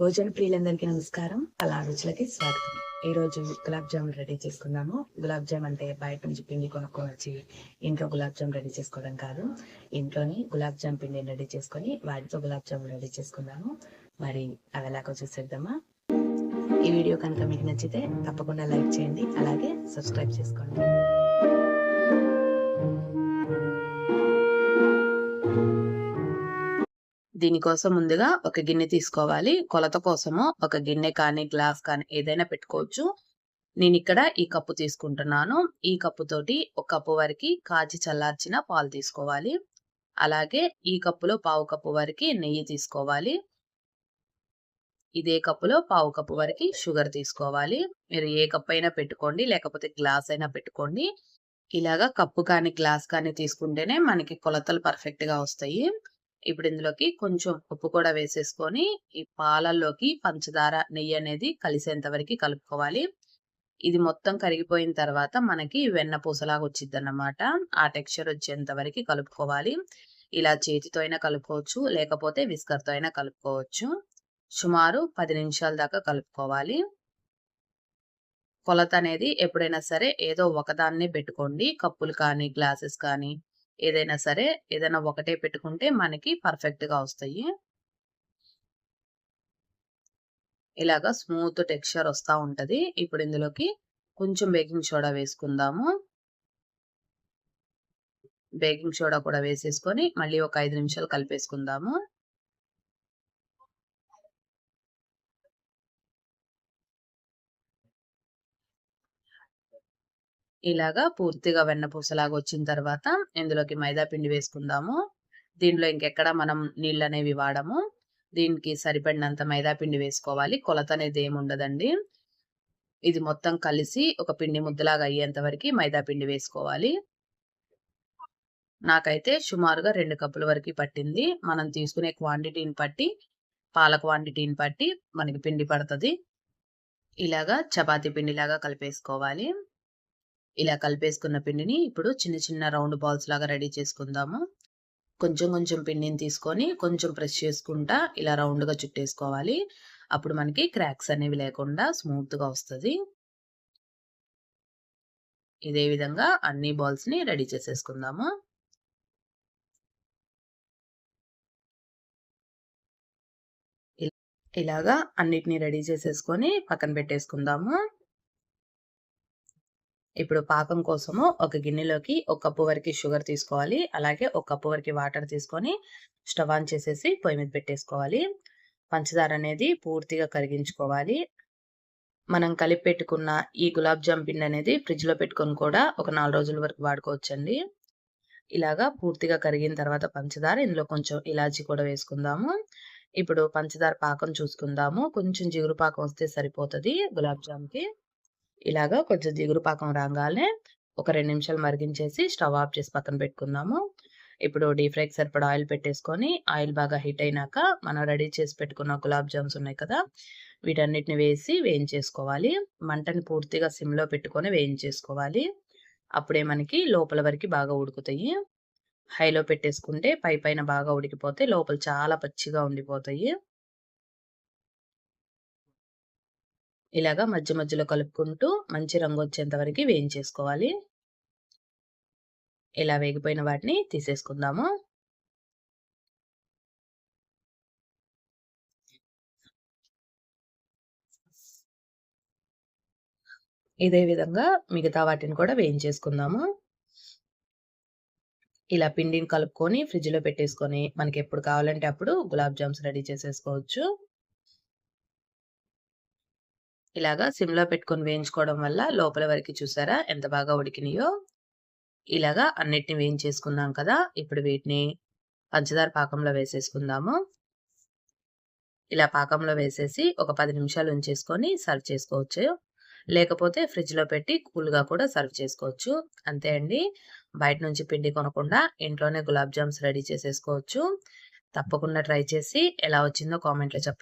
భోజన ప్రియులందరికీ నమస్కారం. అలా రుచులకి స్వాగతం. ఈరోజు గులాబ్ జామున్ రెడీ చేసుకుందాము. గులాబ్ జామ్ అంటే బయట నుంచి పిండి కొనుక్కొని వచ్చి ఇంట్లో గులాబ్ జామ్ రెడీ చేసుకోవడం కాదు. ఇంట్లోని గులాబ్ జామ్ పిండిని రెడీ చేసుకొని వాటితో గులాబ్ జామున్ రెడీ చేసుకుందాము. మరి అవి ఎలాగో చూసేద్దామా? ఈ వీడియో కనుక మీకు నచ్చితే తప్పకుండా లైక్ చేయండి. అలాగే సబ్స్క్రైబ్ చేసుకోండి. దీనికోసం ముందుగా ఒక గిన్నె తీసుకోవాలి. కొలత కోసము ఒక గిన్నె కానీ గ్లాస్ కానీ ఏదైనా పెట్టుకోవచ్చు. నేను ఇక్కడ ఈ కప్పు తీసుకుంటున్నాను. ఈ కప్పుతోటి ఒక కప్పు వరకు కాచి చల్లార్చిన పాలు తీసుకోవాలి. అలాగే ఈ కప్పులో పావు కప్పు వరకు నెయ్యి తీసుకోవాలి. ఇదే కప్పులో పావు కప్పు వరకు షుగర్ తీసుకోవాలి. మీరు ఏ కప్ అయినా పెట్టుకోండి, లేకపోతే గ్లాస్ అయినా పెట్టుకోండి. ఇలాగా కప్పు కానీ గ్లాస్ కానీ తీసుకుంటేనే మనకి కొలతలు పర్ఫెక్ట్ గా వస్తాయి. ఇప్పుడు ఇందులోకి కొంచెం ఉప్పు కూడా వేసేసుకొని ఈ పాలల్లోకి పంచదార నెయ్యి అనేది కలిసేంత వరకు కలుపుకోవాలి. ఇది మొత్తం కరిగిపోయిన తర్వాత మనకి వెన్న పూసలాగా వచ్చింది అన్నమాట. ఆ టెక్స్చర్ వచ్చేంత వరకు కలుపుకోవాలి. ఇలా చేతితో అయినా కలుపుకోవచ్చు, లేకపోతే విస్కర్ తో అయినా కలుపుకోవచ్చు. సుమారు 10 నిమిషాల దాకా కలుపుకోవాలి. కొలత అనేది ఎప్పుడైనా సరే ఏదో ఒకదాన్నే పెట్టుకోండి. కప్పులు కానీ గ్లాసెస్ కానీ ఏదైనా సరే ఏదైనా ఒకటే పెట్టుకుంటే మనకి పర్ఫెక్ట్ గా వస్తాయి. ఇలాగా స్మూత్ టెక్స్చర్ వస్తా ఉంటది. ఇప్పుడు ఇందులోకి కొంచెం బేకింగ్ సోడా వేసుకుందాము. బేకింగ్ సోడా కూడా వేసేసుకొని మళ్ళీ ఒక 5 నిమిషాలు కలిపేసుకుందాము. ఇలాగా పూర్తిగా వెన్నపూసలాగా వచ్చిన తర్వాత ఇందులోకి మైదా పిండి వేసుకుందాము. దీనిలో ఇంకెక్కడ మనం నీళ్ళనేవి వాడము. దీనికి సరిపడినంత మైదా పిండి వేసుకోవాలి. కొలత అనేది ఏమి ఉండదండి. ఇది మొత్తం కలిసి ఒక పిండి ముద్దలాగా అయ్యేంత వరకు మైదా పిండి వేసుకోవాలి. నాకైతే సుమారుగా 2 కప్పుల వరకు పట్టింది. మనం తీసుకునే క్వాంటిటీని బట్టి, పాల క్వాంటిటీని బట్టి మనకి పిండి పడతది. ఇలాగా చపాతీ పిండిలాగా కలిపేసుకోవాలి. ఇలా కలిపేసుకున్న పిండిని ఇప్పుడు చిన్న చిన్న రౌండ్ బాల్స్ లాగా రెడీ చేసుకుందాము. కొంచెం కొంచెం పిండిని తీసుకొని కొంచెం ప్రెస్ చేసుకుంటా ఇలా రౌండ్ గా చుట్టేసుకోవాలి. అప్పుడు మనకి క్రాక్స్ అనేవి లేకుండా స్మూత్ గా వస్తది. ఇదే విధంగా అన్ని బాల్స్ ని రెడీ చేసేసుకుందాము. ఇలాగా అన్నిటిని రెడీ చేసేసుకొని పక్కన పెట్టేసుకుందాము. ఇప్పుడు పాకం కోసము ఒక గిన్నెలోకి ఒక కప్పు వరకు షుగర్ తీసుకోవాలి. అలాగే ఒక కప్పు వరకు వాటర్ తీసుకొని స్టవ్ ఆన్ చేసేసి పొయ్యి మీద పెట్టేసుకోవాలి. పంచదార అనేది పూర్తిగా కరిగించుకోవాలి. మనం కలిపి పెట్టుకున్న ఈ గులాబ్ జామ్ పిండి అనేది ఫ్రిడ్జ్ లో పెట్టుకొని కూడా ఒక 4 రోజుల వరకు వాడుకోవచ్చండి. ఇలాగా పూర్తిగా కరిగిన తర్వాత పంచదార ఇందులో కొంచెం ఇలాచీ కూడా వేసుకుందాము. ఇప్పుడు పంచదార పాకం చూసుకుందాము. కొంచెం జిగురు పాకం వస్తే సరిపోతది గులాబ్ జామ్‌కి. ఇలాగా కొంచెం జిగురు పాకం రాంగానే ఒక 2 నిమిషాలు మరిగించేసి స్టవ్ ఆఫ్ చేసి పక్కన పెట్టుకుందాము. ఇప్పుడు డీప్ ఫ్రైకి సరిపడా ఆయిల్ పెట్టేసుకొని ఆయిల్ బాగా హీట్ అయినాక మనం రెడీ చేసి పెట్టుకున్న గులాబ్ జామ్స్ ఉన్నాయి కదా! వీటన్నిటిని వేసి వేయించేసుకోవాలి. మంటని పూర్తిగా సిమ్‌లో పెట్టుకొని వేయించేసుకోవాలి. అప్పుడే మనకి లోపల వరకి బాగా ఉడుకుతాయి. హైలో పెట్టేసుకుంటే పైన బాగా ఉడికిపోతే లోపల చాలా పచ్చిగా ఉండిపోతాయి. ఇలాగా మధ్య మధ్యలో కలుపుకుంటూ మంచి రంగొచ్చేంత వరకి వేయించేసుకోవాలి. ఇలా వేగిపోయిన వాటిని తీసేసుకుందాము. ఇదే విధంగా మిగతా వాటిని కూడా వేయించేసుకుందాము. ఇలా పిండిని కలుపుకొని ఫ్రిడ్జ్‌లో పెట్టేసుకొని మనకెప్పుడు కావాలంటే అప్పుడు గులాబ్ జామ్స్ రెడీ చేసేసుకోవచ్చు. ఇలాగా సిమ్‌లో పెట్టుకొని వేయించుకోవడం వల్ల లోపల వరకి చూసారా ఎంత బాగా ఉడికినాయో. ఇలాగా అన్నిటిని వేయించేసుకున్నాం కదా! ఇప్పుడు వీటిని పంచదార పాకంలో వేసేసుకుందాము. ఇలా పాకంలో వేసేసి ఒక 10 నిమిషాలు ఉంచేసుకొని సర్వ్ చేసుకోవచ్చు. లేకపోతే ఫ్రిడ్జ్‌లో పెట్టి కూల్‌గా కూడా సర్వ్ చేసుకోవచ్చు. అంతే అండి. బయట నుంచి పిండి కొనకుండా ఇంట్లోనే గులాబ్ జామ్స్ రెడీ చేసేసుకోవచ్చు. తప్పకుండా ట్రై చేసి ఎలా వచ్చిందో కామెంట్‌లో చెప్పండి.